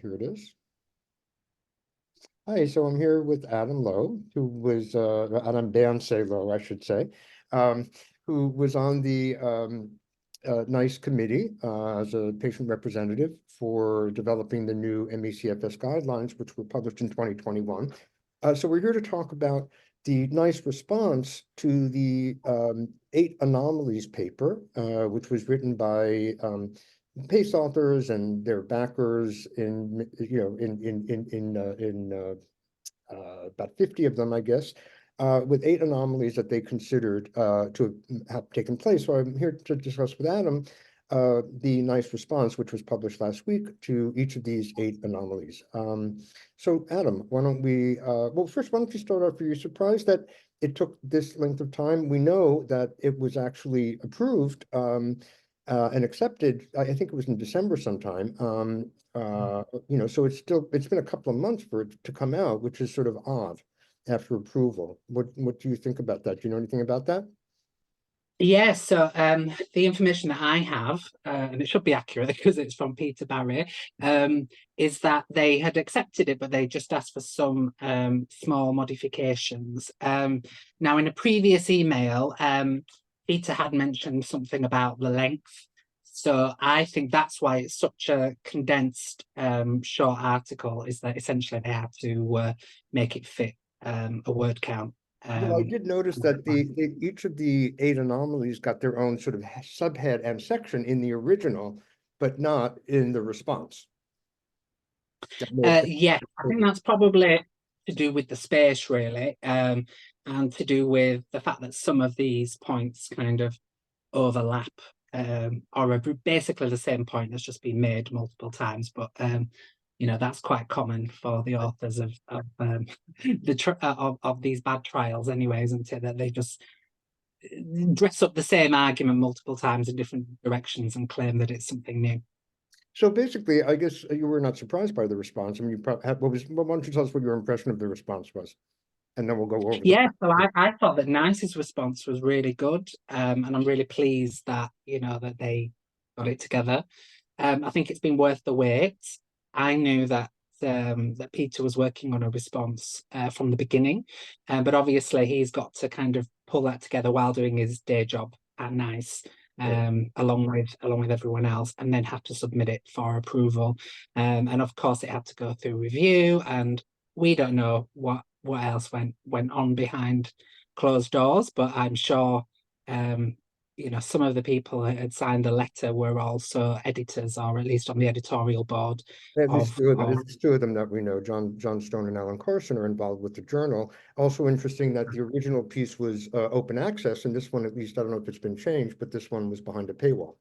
Here it is. Hi, so I'm here with Adam Lowe, who was Adam Beyonce Lowe, I should say, who was on the NICE committee as a patient representative for developing the new ME/CFS guidelines, which were published in 2021. So we're here to talk about the NICE response to the 8 Anomalies paper, which was written by PACE authors and their backers in about 50 of them, I guess, with 8 anomalies that they considered to have taken place. So I'm here to discuss with Adam the NICE response, which was published last week, to each of these 8 anomalies. So Adam, why don't we, well, first, why don't you start off? Are you surprised that it took this length of time? We know that it was actually approved and accepted, I think it was in December sometime. So it's been a couple of months for it to come out, which is sort of odd after approval. What do you think about that? Do you know anything about that? Yeah, so the information that I have, and it should be accurate because it's from Peter Barry, is that they had accepted it, but they just asked for some small modifications. Now, in a previous email, Peter had mentioned something about the length. So I think that's why it's such a condensed, short article, is that essentially they have to make it fit a word count. Well, I did notice that each of the 8 anomalies got their own sort of subhead and section in the original, but not in the response. Yeah, I think that's probably to do with the space, really, and to do with the fact that some of these points kind of overlap, or are basically the same point that's just been made multiple times. But that's quite common for the authors of these bad trials, anyway, isn't it? That they just dress up the same argument multiple times in different directions and claim that it's something new. So basically, I guess you were not surprised by the response. I mean, you probably have, why don't you tell us what your impression of the response was, and then we'll go over. Yeah, so I thought that NICE's response was really good, and I'm really pleased that that they got it together. I think it's been worth the wait. I knew that that Peter was working on a response from the beginning, but obviously he's got to kind of pull that together while doing his day job at NICE. Along with everyone else, and then have to submit it for approval. And of course, it had to go through review, and we don't know what else went on behind closed doors. But I'm sure, some of the people that had signed the letter were also editors, or at least on the editorial board. At least two of them that we know, John Stone and Alan Carson, are involved with the journal. Also interesting that the original piece was open access, and this one, at least, I don't know if it's been changed, but this one was behind a paywall.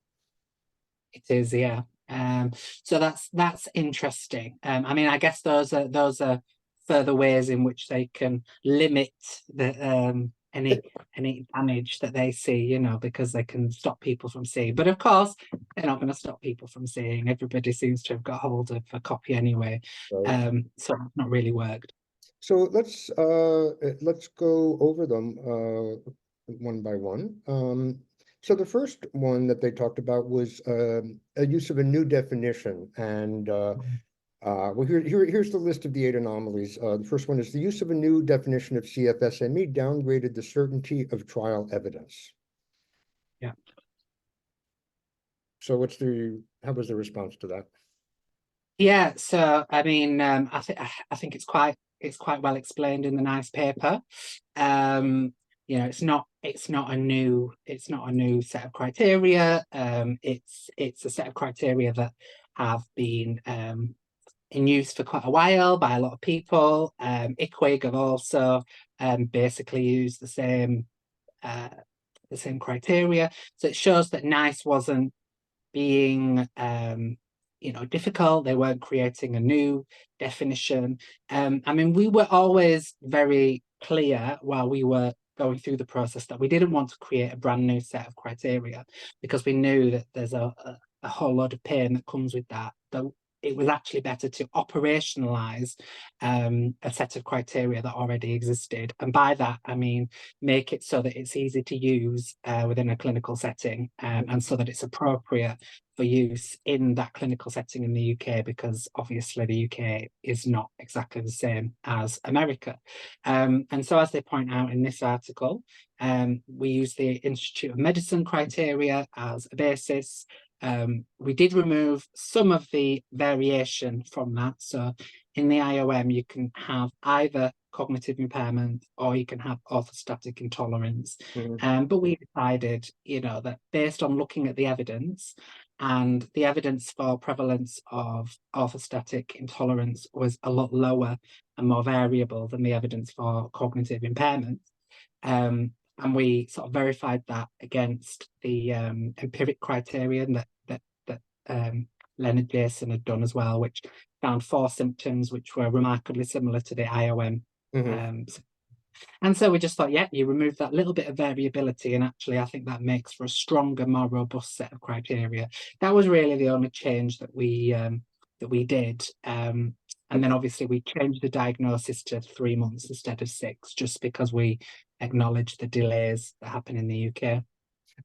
It is, yeah. So that's interesting. I mean, I guess those are further ways in which they can limit the any damage that they see, because they can stop people from seeing. But of course, they're not going to stop people from seeing. Everybody seems to have got hold of a copy anyway. Right. So it's not really worked. So let's go over them one by one. So the first one that they talked about was a use of a new definition, and well, here's the list of the 8 anomalies. The first one is the use of a new definition of CFS-ME downgraded the certainty of trial evidence. Yeah. So how was the response to that? Yeah. So I mean, I think it's quite well explained in the NICE paper. It's not a new set of criteria. It's a set of criteria that have been in use for quite a while by a lot of people. ICWIG have also basically used the same criteria. So it shows that NICE wasn't being difficult. They weren't creating a new definition. I mean, we were always very clear while we were going through the process that we didn't want to create a brand new set of criteria, because we knew that there's a whole lot of pain that comes with that it was actually better to operationalize a set of criteria that already existed. And by that, I mean, make it so that it's easy to use within a clinical setting, and so that it's appropriate for use in that clinical setting in the UK, because obviously the UK is not exactly the same as America. And so, as they point out in this article, we use the Institute of Medicine criteria as a basis. We did remove some of the variation from that. So in the IOM, you can have either cognitive impairment or you can have orthostatic intolerance. But we decided, that based on looking at the evidence, and the evidence for prevalence of orthostatic intolerance was a lot lower and more variable than the evidence for cognitive impairment. And we sort of verified that against the empiric criterion that Leonard Jason had done as well, which found 4 symptoms which were remarkably similar to the IOM. And so we just thought, yeah, you remove that little bit of variability, and actually I think that makes for a stronger, more robust set of criteria. That was really the only change that we did. And then obviously we changed the diagnosis to 3 months instead of 6, just because we acknowledge the delays that happen in the UK.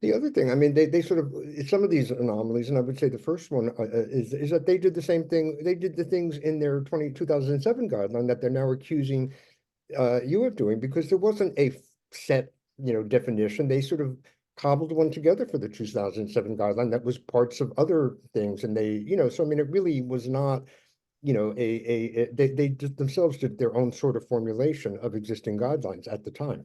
The other thing, I mean, they sort of, some of these anomalies, and I would say the first one is that they did the same thing. They did the things in their 2007 guideline that they're now accusing you of doing, because there wasn't a set, definition. They sort of cobbled one together for the 2007 guideline that was parts of other things. And they, so I mean, it really was not, they just themselves did their own sort of formulation of existing guidelines at the time.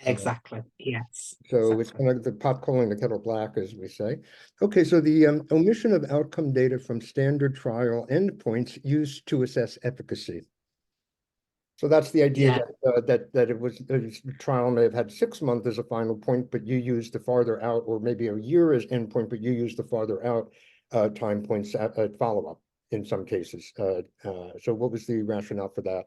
Exactly. Yes. So exactly. it's kind of the pot calling the kettle black, as we say. Okay, so the omission of outcome data from standard trial endpoints used to assess efficacy. So that's the idea that it was, the trial may have had 6 months as a final point, but you used the farther out, or maybe a year as endpoint, but you used the farther out time points at follow-up in some cases. So what was the rationale for that?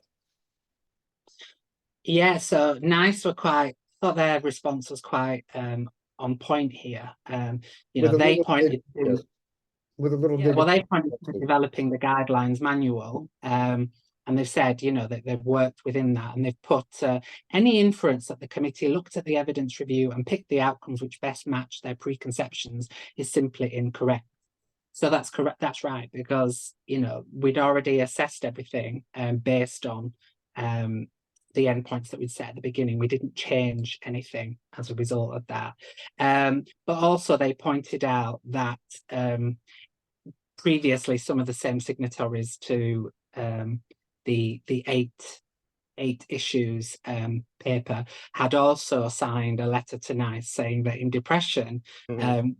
Yeah, so NICE thought their response was quite on point here. They pointed to, yes, with a little they pointed to developing the guidelines manual, and they've said, that they've worked within that, and they've put any inference that the committee looked at the evidence review and picked the outcomes which best match their preconceptions is simply incorrect. So that's correct. That's right, because we'd already assessed everything based on the endpoints that we'd set at the beginning. We didn't change anything as a result of that. But also they pointed out that previously some of the same signatories to the eight issues paper had also signed a letter to NICE saying that in depression, it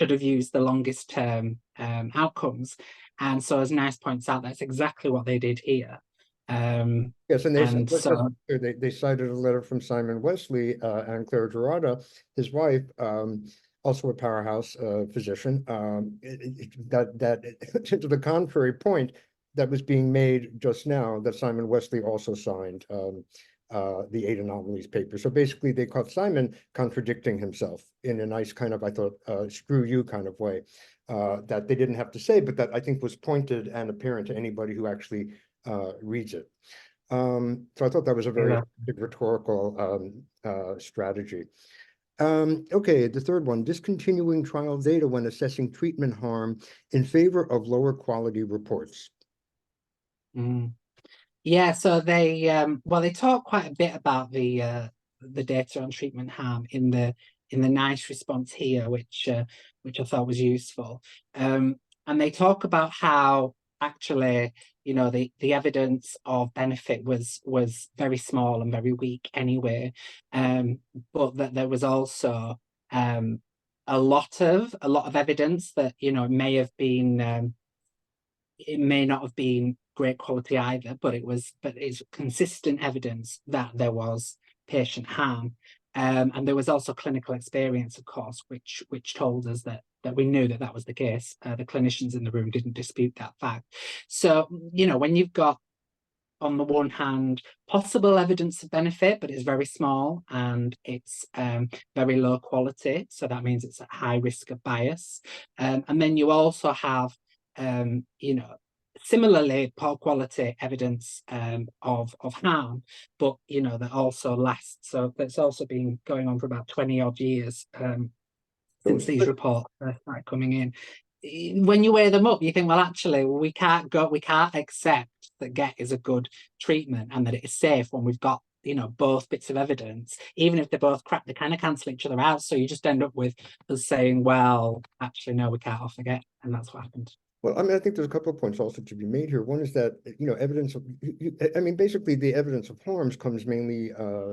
should have used the longest term outcomes. And so, as NICE points out, that's exactly what they did here. Yes, and they cited a letter from Simon Wesley and Claire Gerada, his wife, also a powerhouse physician, that to the contrary point that was being made just now, that Simon Wesley also signed the 8 anomalies paper. So basically they caught Simon contradicting himself in a nice kind of, I thought, screw you kind of way, that they didn't have to say, but that I think was pointed and apparent to anybody who actually reads it. So I thought that was a very rhetorical strategy. Okay, the third one, discontinuing trial data when assessing treatment harm in favor of lower quality reports. Yeah, so they talk quite a bit about the data on treatment harm in the NICE response here, which I thought was useful. And they talk about how actually, the evidence of benefit was very small and very weak anyway, but that there was also a lot of evidence that it may not have been great quality either, but it's consistent evidence that there was patient harm. And there was also clinical experience, of course, which told us that we knew that was the case. The clinicians in the room didn't dispute that fact. So, when you've got, on the one hand, possible evidence of benefit, but it's very small and it's very low quality, so that means it's at high risk of bias. And then you also have you know, similarly poor quality evidence of harm, but you know, that also lasts. So that's also been going on for about 20 odd years since these reports started coming in. When you weigh them up, you think, well, actually, we can't accept that GET is a good treatment and that it is safe when we've got, you know, both bits of evidence. Even if they're both crap, they kind of cancel each other out. So you just end up with us saying, well, actually, no, we can't offer GET, and that's what happened. Well, I mean, I think there's a couple of points also to be made here. One is that, you know, evidence of, I mean, basically the evidence of harms comes mainly,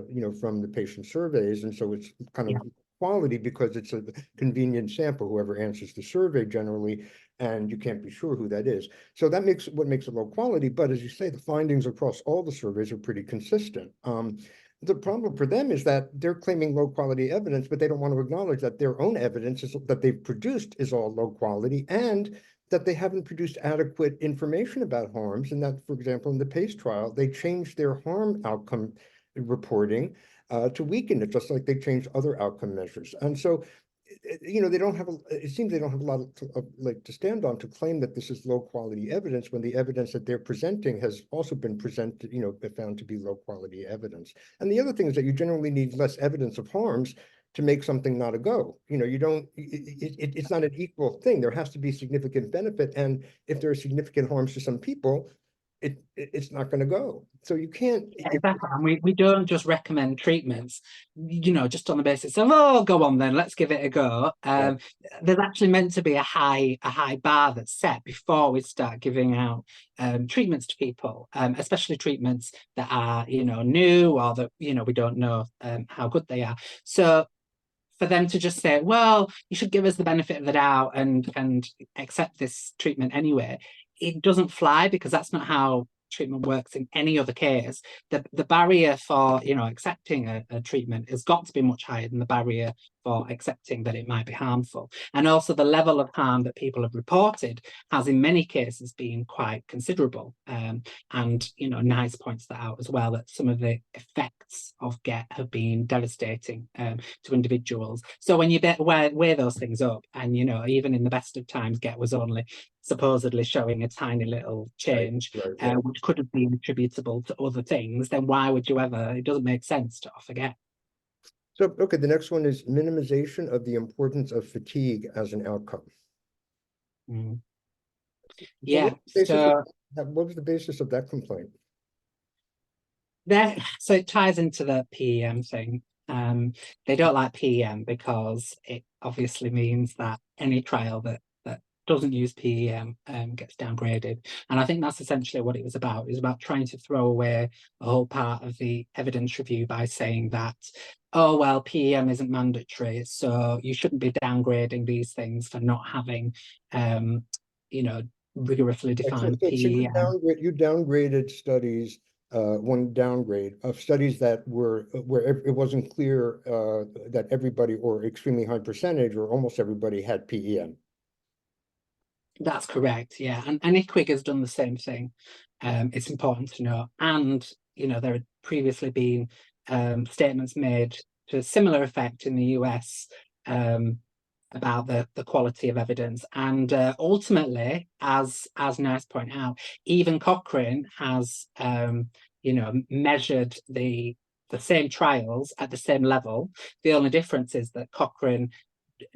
you know, from the patient surveys. And so it's kind of quality because it's a convenient sample, whoever answers the survey generally, and you can't be sure who that is. So that makes what makes it low quality. But as you say, the findings across all the surveys are pretty consistent. The problem for them is that they're claiming low quality evidence, but they don't want to acknowledge that their own evidence that they've produced is all low quality, and that they haven't produced adequate information about harms. And that, for example, in the PACE trial, they changed their harm outcome reporting to weaken it, just like they changed other outcome measures. And so, you know, they don't have it seems they don't have a lot to stand on to claim that this is low quality evidence when the evidence that they're presenting has also been presented, you know, found to be low quality evidence. And the other thing is that you generally need less evidence of harms to make something not a go. You know, you don't, it's not an equal thing. There has to be significant benefit. And if there are significant harms to some people, it's not going to go. So you can't. Exactly. And we don't just recommend treatments, you know, just on the basis of, oh, go on then, let's give it a go. There's actually meant to be a high bar that's set before we start giving out treatments to people, especially treatments that are, you know, new or that, you know, we don't know how good they are. So for them to just say, well, you should give us the benefit of the doubt and accept this treatment anyway, it doesn't fly, because that's not how treatment works in any other case. The barrier for, you know, accepting a treatment has got to be much higher than the barrier for accepting that it might be harmful. And also the level of harm that people have reported has in many cases been quite considerable. And, you know, NICE points that out as well, that some of the effects of GET have been devastating to individuals. So when you weigh those things up, and, you know, even in the best of times, GET was only supposedly showing a tiny little change, which could have been attributable to other things, then why would you ever? It doesn't make sense to offer GET. So, okay, the next one is minimization of the importance of fatigue as an outcome. Yeah. So what was the basis of that complaint? So it ties into the PEM thing. They don't like PEM because it obviously means that any trial that doesn't use PEM gets downgraded. And I think that's essentially what it was about. It was about trying to throw away a whole part of the evidence review by saying that, oh, well, PEM isn't mandatory, so you shouldn't be downgrading these things for not having, you know, rigorously defined PEM. You downgraded studies, one downgrade of studies that were where it wasn't clear that everybody or extremely high percentage or almost everybody had PEM. That's correct, yeah. And IQWiG has done the same thing. It's important to know. And, you know, there had previously been statements made to a similar effect in the US about the quality of evidence. And ultimately, as NICE point out, even Cochrane has, you know, measured the same trials at the same level. The only difference is that Cochrane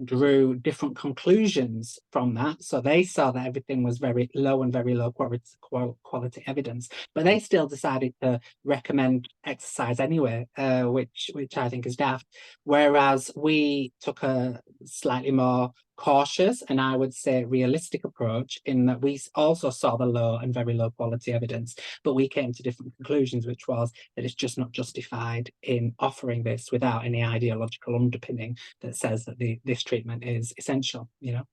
drew different conclusions from that. So they saw that everything was very low and very low quality evidence, but they still decided to recommend exercise anyway, which I think is daft. Whereas we took a slightly more cautious and I would say realistic approach, in that we also saw the low and very low quality evidence, but we came to different conclusions, which was that it's just not justified in offering this without any ideological underpinning that says that this treatment is essential, you know.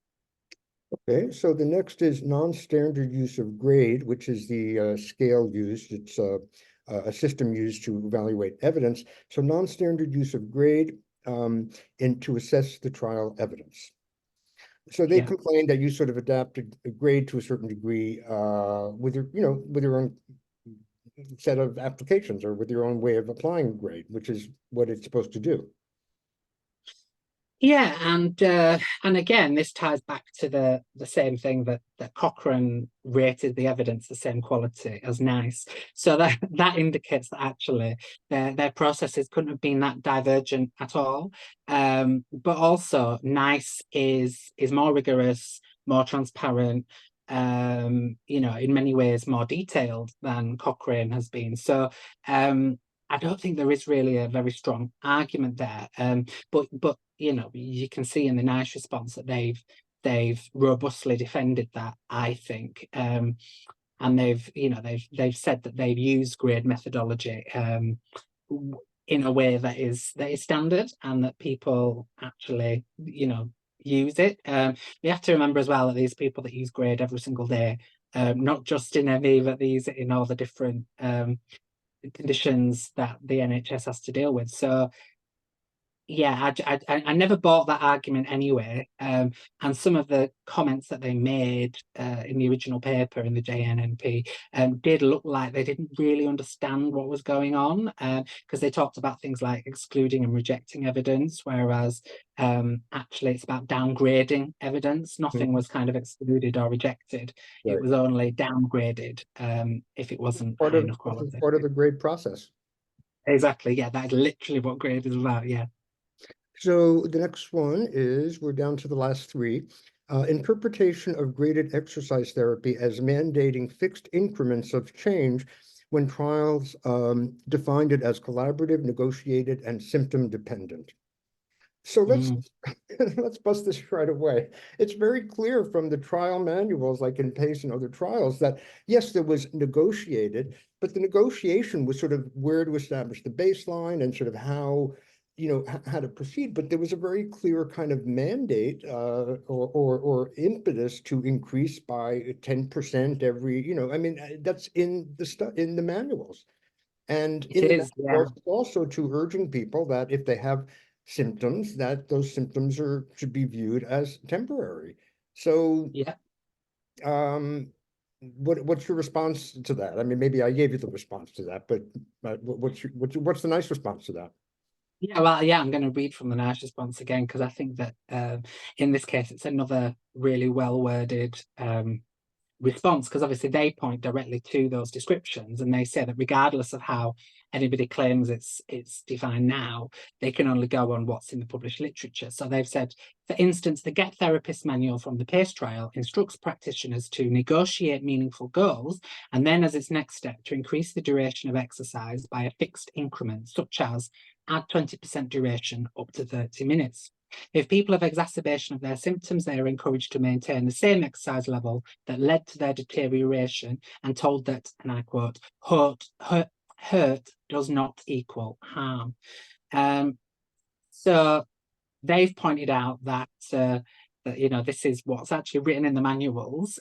Okay, so the next is non-standard use of grade, which is the scale used. It's a system used to evaluate evidence. So non-standard use of grade and to assess the trial evidence. So they complained that you sort of adapted a grade to a certain degree with your, you know, with your own set of applications or with your own way of applying grade, which is what it's supposed to do. Yeah, and again, this ties back to the same thing that Cochrane rated the evidence the same quality as NICE. So that indicates that actually their processes couldn't have been that divergent at all. But also NICE is more rigorous, more transparent, in many ways more detailed than Cochrane has been. So I don't think there is really a very strong argument there. But you can see in the NICE response that they've robustly defended that, I think. And they've said that they've used grade methodology in a way that is standard, and that people actually use it. We have to remember as well that these people that use grade every single day, not just in ME, but these in all the different conditions that the NHS has to deal with. So yeah, I never bought that argument anyway. And some of the comments that they made in the original paper in the JNNP did look like they didn't really understand what was going on, because they talked about things like excluding and rejecting evidence, whereas actually it's about downgrading evidence. Nothing was kind of excluded or rejected. It Right. was only downgraded if it wasn't high enough This is quality. part of the grade process. Exactly. Yeah, that is literally what grade is about. Yeah. So the next one is, we're down to the last three. Interpretation of graded exercise therapy as mandating fixed increments of change when trials defined it as collaborative, negotiated, and symptom dependent. So Mm. let's bust this right away. It's very clear from the trial manuals, like in PACE and other trials, that yes, there was negotiated, but the negotiation was sort of where to establish the baseline and sort of how, how to proceed. But there was a very clear kind of mandate or impetus to increase by 10% every, I mean, that's in the manuals. And It in the is, yeah. manuals, also to urging people that if they have symptoms, that those symptoms should be viewed as temporary. So, Yeah. um, what's your response to that? I mean, maybe I gave you the response to that, but what's the nice response to that? Yeah, well, yeah, I'm going to read from the NICE response again, because I think that in this case, it's another really well worded response, because obviously they point directly to those descriptions, and they say that regardless of how anybody claims it's defined now, they can only go on what's in the published literature. So they've said, for instance, the Get Therapist manual from the PACE trial instructs practitioners to negotiate meaningful goals, and then as its next step, to increase the duration of exercise by a fixed increment, such as add 20% duration up to 30 minutes. If people have exacerbation of their symptoms, they are encouraged to maintain the same exercise level that led to their deterioration, and told that, and I quote, hurt does not equal harm. So they've pointed out that this is what's actually written in the manuals.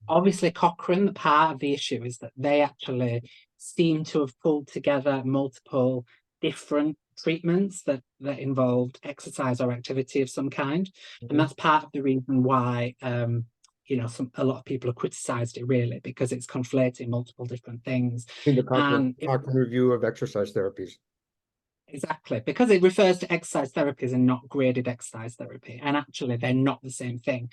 Obviously, Cochrane, the part of the issue is that they actually seem to have pulled together multiple different treatments that involved exercise or activity of some kind, and that's part of the reason why a lot of people have criticized it, really, because it's conflating multiple different things. In the And Cochrane review of exercise therapies. exactly, because it refers to exercise therapies and not graded exercise therapy, and actually they're not the same thing.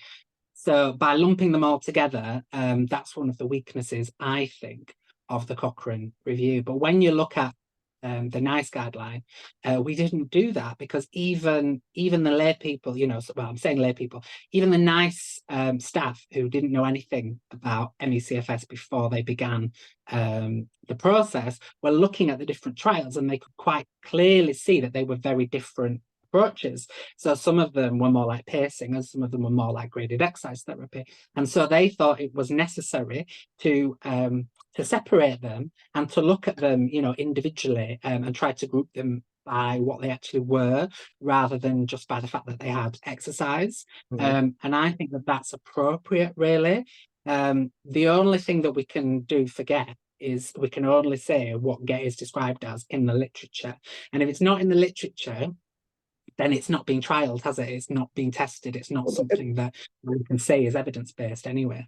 So by lumping them all together, that's one of the weaknesses, I think, of the Cochrane review. But when you look at the NICE guideline, we didn't do that, because even the lay people, I'm saying lay people, even the NICE staff who didn't know anything about ME/CFS before they began the process were looking at the different trials, and they could quite clearly see that they were very different approaches. So some of them were more like pacing, and some of them were more like graded exercise therapy. And so they thought it was necessary to separate them and to look at them, individually, and try to group them by what they actually were, rather than just by the fact that they had exercise. And I think that that's appropriate, really. The only thing that we can do for GET is we can only say what GET is described as in the literature. And if it's not in the literature, then it's not being trialed, has it? It's not being tested. It's not something that we can say is evidence-based anyway.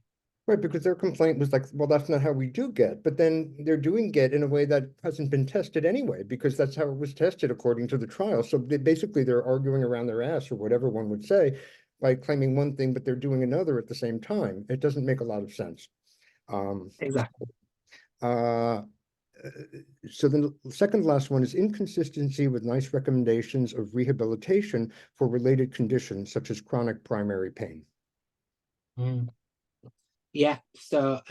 Right, because their complaint was like, well, that's not how we do get, but then they're doing get in a way that hasn't been tested anyway, because that's how it was tested according to the trial. So basically they're arguing around their ass, or whatever one would say, by claiming one thing, but they're doing another at the same time. It doesn't make a lot of sense. Um, Exactly. uh, so the second last one is inconsistency with NICE recommendations of rehabilitation for related conditions such as chronic primary pain. Mm. Yeah, so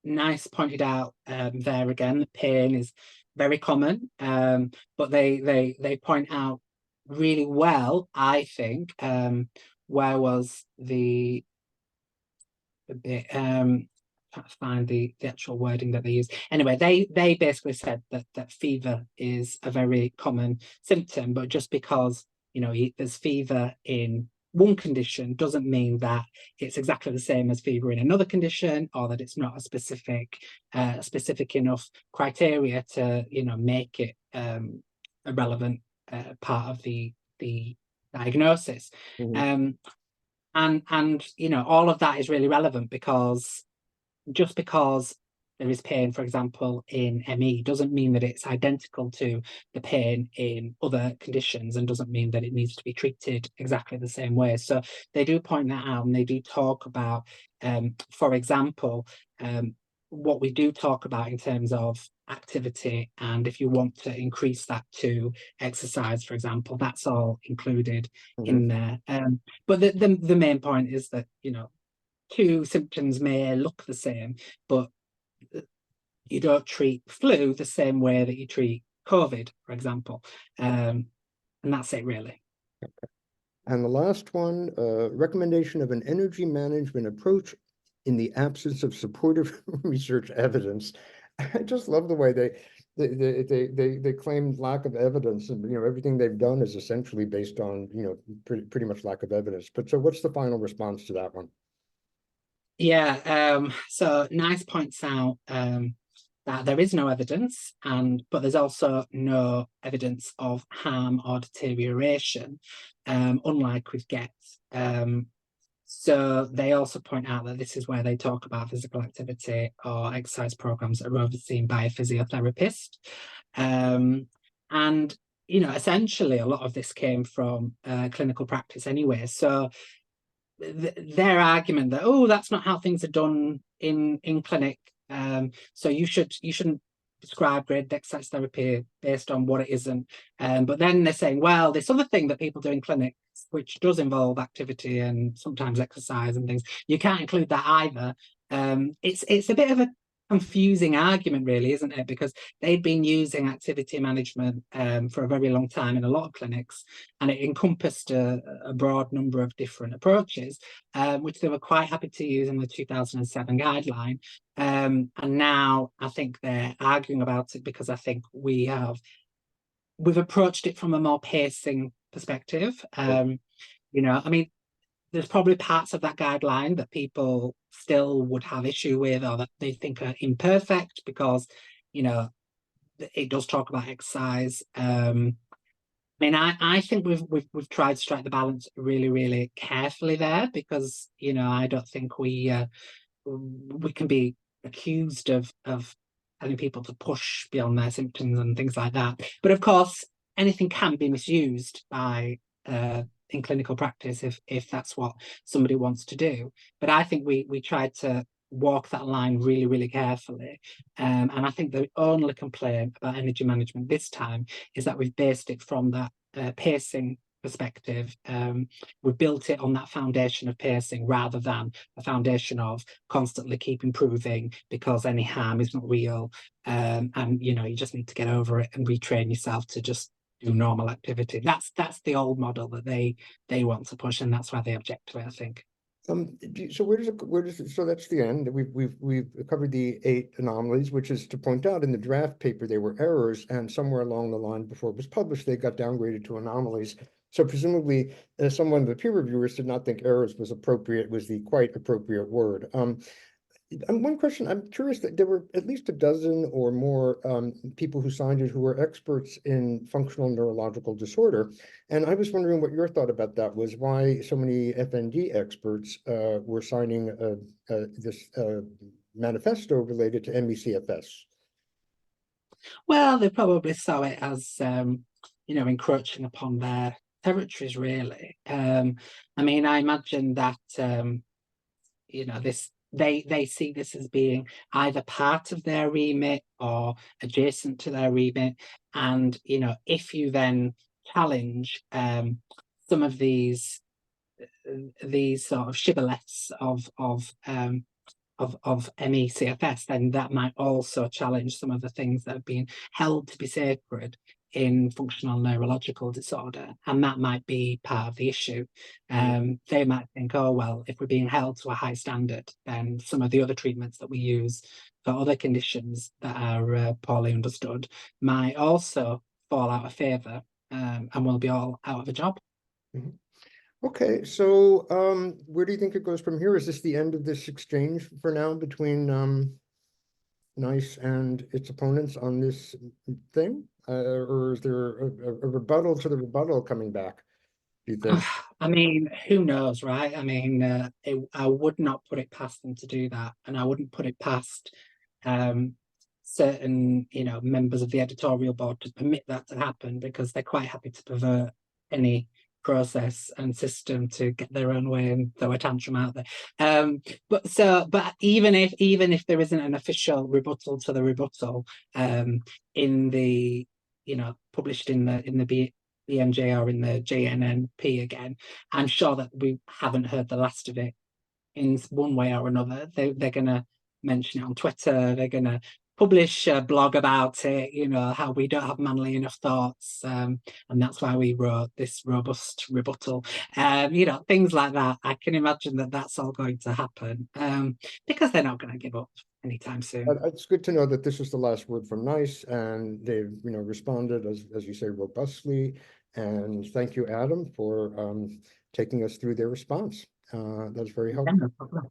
NICE pointed out there again, the pain is very common, but they point out really well, I think, where was the bit, can't find the actual wording that they use. Anyway, they basically said that fever is a very common symptom, but just because, you know, there's fever in one condition doesn't mean that it's exactly the same as fever in another condition, or that it's not a specific enough criteria to, you know, make it a relevant part of the diagnosis. Mhm. And you know, all of that is really relevant, because just because there is pain, for example, in ME, doesn't mean that it's identical to the pain in other conditions, and doesn't mean that it needs to be treated exactly the same way. So they do point that out, and they do talk about, for example, what we do talk about in terms of activity, and if you want to increase that to exercise, for example, that's all included in Mhm. there. But the main point is that, you know, two symptoms may look the same, but you don't treat flu the same way that you treat COVID, for example. And that's it, really. And the last one, recommendation of an energy management approach in the absence of supportive research evidence. I just love the way they claim lack of evidence, and you know everything they've done is essentially based on, you know, pretty much lack of evidence. But so what's the final response to that one? Yeah, so NICE points out that there is no evidence, but there's also no evidence of harm or deterioration, unlike with GET. So they also point out that this is where they talk about physical activity or exercise programs that are overseen by a physiotherapist. And, you know, essentially a lot of this came from clinical practice anyway. So their argument that, oh, that's not how things are done in clinic. So you shouldn't prescribe graded exercise therapy based on what it isn't. But then they're saying, well, this other thing that people do in clinic, which does involve activity and sometimes exercise and things, you can't include that either. It's a bit of a confusing argument, really, isn't it? Because they'd been using activity management for a very long time in a lot of clinics, and it encompassed a broad number of different approaches, which they were quite happy to use in the 2007 guideline. And now I think they're arguing about it because I think we've approached it from a more pacing perspective. You know, I mean, there's probably parts of that guideline that people still would have issue with, or that they think are imperfect, because, you know, it does talk about exercise. I mean, I think we've tried to strike the balance really, really carefully there, because, you know, I don't think we can be accused of telling people to push beyond their symptoms and things like that. But of course, anything can be misused by in clinical practice if that's what somebody wants to do. But I think we tried to walk that line really, really carefully. And I think the only complaint about energy management this time is that we've based it from that pacing perspective. We've built it on that foundation of pacing, rather than a foundation of constantly keep improving because any harm is not real. And, you know, you just need to get over it and retrain yourself to just do normal activity. That's the old model that they want to push, and that's why they object to it, I think. So so that's the end. We've covered the 8 anomalies, which is to point out in the draft paper they were errors, and somewhere along the line before it was published, they got downgraded to anomalies. So presumably, someone of the peer reviewers did not think errors was appropriate, was the quite appropriate word. One question, I'm curious that there were at least a dozen or more people who signed it who were experts in functional neurological disorder. And I was wondering what your thought about that was, why so many FND experts were signing this manifesto related to ME/CFS. Well, they probably saw it as, encroaching upon their territories, really. I mean, I imagine that, they see this as being either part of their remit or adjacent to their remit. And, if you then challenge some of these sort of shibboleths of ME/CFS, then that might also challenge some of the things that have been held to be sacred in functional neurological disorder, and that might be part of the issue. They might think, oh, well, if we're being held to a high standard, then some of the other treatments that we use for other conditions that are poorly understood might also fall out of favour, and we'll be all out of a job. Mhm. Okay, so where do you think it goes from here? Is this the end of this exchange for now between NICE and its opponents on this thing? Or is there a rebuttal to the rebuttal coming back, do you think? I mean, who knows, right? I mean, I would not put it past them to do that, and I wouldn't put it past certain, members of the editorial board to permit that to happen, because they're quite happy to pervert any process and system to get their own way and throw a tantrum out there. But even if there isn't an official rebuttal to the rebuttal, in the published in the BMJ or in the JNNP again, I'm sure that we haven't heard the last of it in one way or another. They're going to mention it on Twitter. They're going to publish a blog about it, how we don't have manly enough thoughts. And that's why we wrote this robust rebuttal. Things like that. I can imagine that that's all going to happen because they're not going to give up anytime soon. It's good to know that this is the last word from NICE, and they've responded, as you say, robustly. And thank you, Adam, for taking us through their response. That's very Yeah, helpful. no problem.